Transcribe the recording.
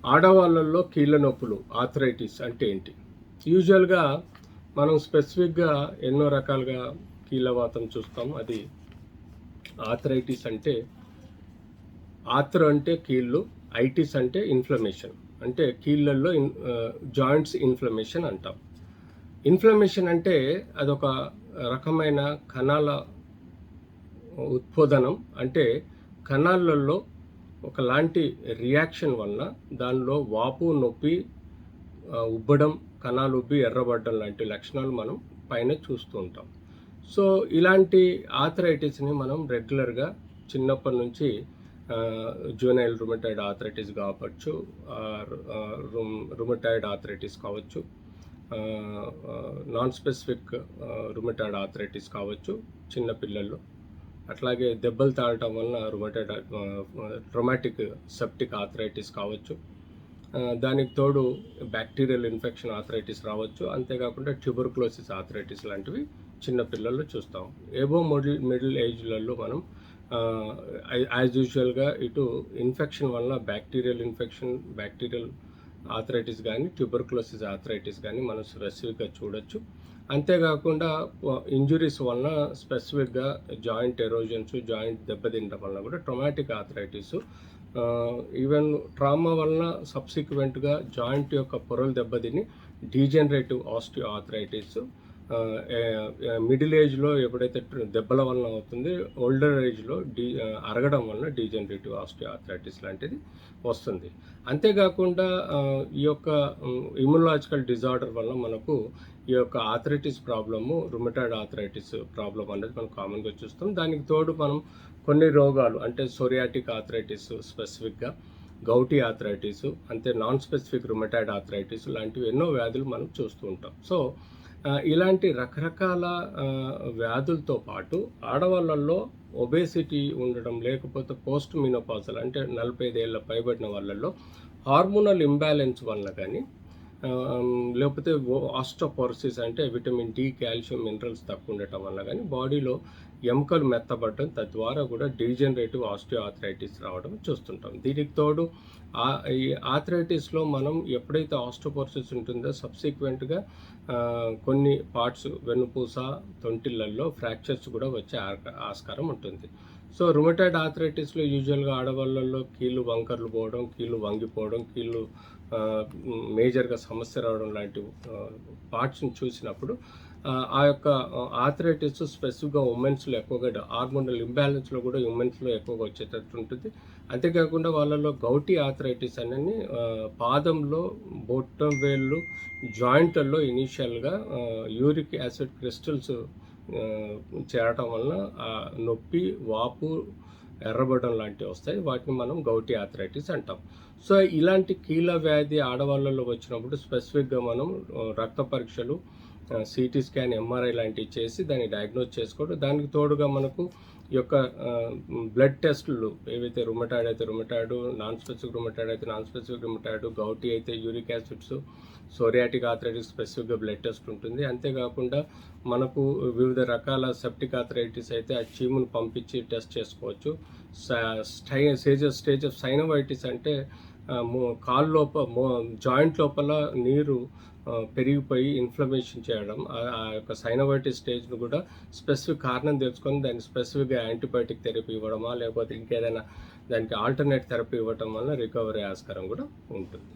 ఆడవాళ్ళల్లో కీళ్ళ నొప్పులు ఆర్థరైటిస్ అంటే ఏంటి? యూజువల్గా మనం స్పెసిఫిక్గా ఎన్నో రకాలుగా కీళ్ళవాతం చూస్తాం. అది ఆర్థరైటిస్ అంటే ఆర్థ్రో అంటే కీళ్ళు, ఐటిస్ అంటే ఇన్ఫ్లమేషన్, అంటే కీళ్ళల్లో జాయింట్స్ ఇన్ఫ్లమేషన్ అంటాం. ఇన్ఫ్లమేషన్ అంటే అదొక రకమైన కణాల ఉత్పోదనం, అంటే కణాలలో ఒకలాంటి రియాక్షన్ వలన దానిలో వాపు, నొప్పి, ఉబ్బడం, కణాలు ఉబ్బి ఎర్రబడడం లాంటి లక్షణాలు మనం పైన చూస్తూ ఉంటాం. సో ఇలాంటి ఆర్థరైటిస్ని మనం రెగ్యులర్గా చిన్నప్పటి నుంచి జూనైల్ రుమటాయిడ్ ఆర్థరైటిస్ కావచ్చు, రుమటాయిడ్ ఆర్థరైటిస్ కావచ్చు, నాన్ స్పెసిఫిక్ రుమటాయిడ్ ఆర్థరైటిస్ కావచ్చు చిన్నపిల్లల్లో, అట్లాగే దెబ్బలు తాగటం వలన ట్రొమాటిక్ సెప్టిక్ ఆర్థరైటిస్ కావచ్చు, దానికి తోడు బ్యాక్టీరియల్ ఇన్ఫెక్షన్ ఆర్థరైటిస్ రావచ్చు, అంతేకాకుండా ట్యూబర్క్లోసిస్ ఆర్థరైటిస్ లాంటివి చిన్నపిల్లల్లో చూస్తాం. ఏబో మిడిల్ ఏజ్లలో మనం యాజ్ యూజువల్గా ఇటు ఇన్ఫెక్షన్ వలన బ్యాక్టీరియల్ ఆర్థరైటిస్ కానీ ట్యూబర్క్లోసిస్ ఆర్థరైటిస్ కానీ మనం స్పెసిఫిక్గా చూడొచ్చు. అంతేకాకుండా ఇంజురీస్ వలన స్పెసిఫిక్గా జాయింట్ ఎరోజన్స్, జాయింట్ దెబ్బతినడం వలన కూడా ట్రొమాటిక్ ఆర్థరైటిస్, ఈవెన్ ట్రామా వలన సబ్సిక్వెంట్గా జాయింట్ యొక్క పొరలు దెబ్బతిని డీజనరేటివ్ ఆస్టియో ఆర్థరైటిస్, మిడిల్ ఏజ్లో ఎప్పుడైతే దెబ్బల వలన అవుతుంది, ఓల్డర్ ఏజ్లో అరగడం వలన డీజనరేటివ్ ఆస్టియో ఆర్థరైటిస్ లాంటిది వస్తుంది. అంతేకాకుండా ఈ యొక్క ఇమ్యునలాజికల్ డిజార్డర్ వలన మనకు ఈ యొక్క arthritis problem, rheumatoid arthritis problem అనేది మనం కామన్గా చూస్తాం. దానికి తోడు మనం కొన్ని రోగాలు అంటే సోరియాటిక్ ఆర్థరైటిస్ స్పెసిఫిక్గా, గౌటీ ఆర్థరైటిస్, అంతే నాన్ స్పెసిఫిక్ రుమటాయిడ్ ఆర్థరైటిస్ లాంటివి ఎన్నో వ్యాధులు మనం చూస్తూ ఉంటాం. సో ఇలాంటి రకరకాల వ్యాధులతో పాటు ఆడవాళ్ళల్లో ఒబేసిటీ ఉండడం, లేకపోతే పోస్ట్ మినోపాజల్ అంటే 45 ఏళ్ళ పైబడిన వాళ్ళల్లో హార్మోనల్ ఇంబ్యాలెన్స్ వలన కానీ, లేకపోతే ఆస్టోపోరోసిస్ అంటే విటమిన్ డి, కాల్షియం, మినరల్స్ తక్కువ ఉండటం వల్ల కానీ బాడీలో ఎముకలు మెత్తబడటం, తద్వారా కూడా డీజనరేటివ్ ఆస్టియో ఆర్థరైటిస్ రావడం చూస్తుంటాం. దీనికి తోడు ఈ ఆర్థరైటిస్లో మనం ఎప్పుడైతే ఆస్టోపోరోసిస్ ఉంటుందో సబ్సిక్వెంట్గా కొన్ని పార్ట్స్ వెన్నుపూస, తొంటిళ్ళల్లో ఫ్రాక్చర్స్ కూడా వచ్చే ఆస్కారం ఉంటుంది. సో రుమటాయిడ్ ఆర్థరైటిస్లో యూజువల్గా ఆడవాళ్ళల్లో కీళ్ళు వంకర్లు పోవడం, కీళ్ళు వంగిపోవడం, కీళ్ళు మేజర్గా సమస్య రావడం లాంటి పార్ట్స్ని చూసినప్పుడు ఆ యొక్క ఆర్థరైటిస్ స్పెసిఫిక్గా ఉమెన్స్లో ఎక్కువగా, హార్మోనల్ ఇంబ్యాలెన్స్లో కూడా ఉమెన్స్లో ఎక్కువగా వచ్చేటట్టు ఉంటుంది. అంతేకాకుండా వాళ్ళలో గౌటీ ఆర్థరైటిస్ అనేది పాదంలో, బొట్టం వేళ్ళు, జాయింట్లలో ఇనీషియల్గా యూరిక్ యాసిడ్ క్రిస్టల్స్ చేరటం వలన నొప్పి, వాపు, ఎర్రబడడం లాంటివి వస్తాయి. వాటిని మనం గౌటీ ఆర్థరైటిస్ అంటాం. సో ఇలాంటి కీళ్ళ వ్యాధి ఆడవాళ్ళలో వచ్చినప్పుడు స్పెసిఫిక్గా మనం రక్త పరీక్షలు, సిటీ స్కాన్, ఎంఆర్ఐ లాంటివి చేసి దాన్ని డయాగ్నోజ్ చేసుకోవడం, దానికి తోడుగా మనకు ఈ యొక్క బ్లడ్ టెస్టులు ఏవైతే రుమటాయిడ్ అయితే రుమటాయిడ్, నాన్ స్పెసిఫిక్ రుమటాయిడ్ అయితే నాన్ స్పెసిఫిక్ రుమటాయిడ్, గౌటీ అయితే యూరిక్ యాసిడ్స్, సోరియాటిక్ ఆర్థరైటిస్ స్పెసిఫిక్గా బ్లడ్ టెస్ట్ ఉంటుంది. అంతేకాకుండా మనకు వివిధ రకాల సెప్టిక్ ఆర్థరైటిస్ అయితే ఆ చీమును పంపించి టెస్ట్ చేసుకోవచ్చు. స్టేజ్ ఆఫ్ సైనోవైటిస్ అంటే కాలు జాయింట్ లోపల నీరు పెరిగిపోయి ఇన్ఫ్లమేషన్ చేయడం, ఆ యొక్క సైనోవైటిస్ స్టేజ్ను కూడా స్పెసిఫిక్ కారణం తెలుసుకొని దానికి స్పెసిఫిక్గా యాంటీబయాటిక్ థెరపీ ఇవ్వడమా, లేకపోతే ఇంకేదైనా దానికి ఆల్టర్నేట్ థెరపీ ఇవ్వడం వల్ల రికవరీ ఆస్కారం కూడా ఉంటుంది.